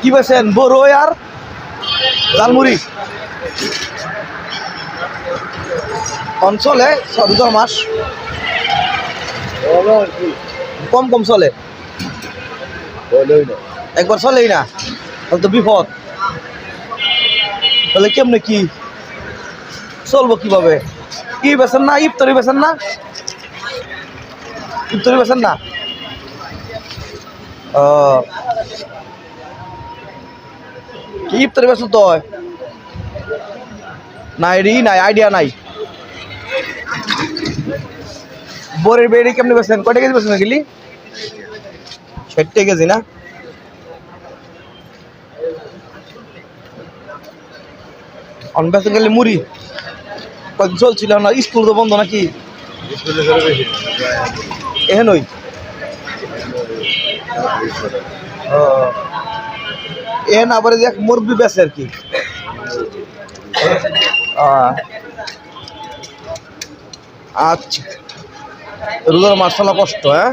কি বেছেন বড় আর জালমুড়ি অঞ্চলে রোজার মাস কম কম চলে একবার চলেই না তাহলে তো বিপদ তাহলে কেমনে কি চলবো কিভাবে কি বেছেন না ইফতারি বেছেন না ইফতারি বেছেন না কি ইফতারি বেছেন তো নাই রি নাই আইডিয়া নাই বোরের বেড়ি কেমনি বেছেন কয়টা কেজি বেছেন গেলি 60 কেজি না বেছেন গেলে মুড়ি কয়েকদিন চলছিল না স্কুল তো বন্ধ নাকি এহেন ওই এহেন আবার দেখ মুরগি বেছে আর কি আচ্ছা রোজার মাস চলা কষ্ট হ্যাঁ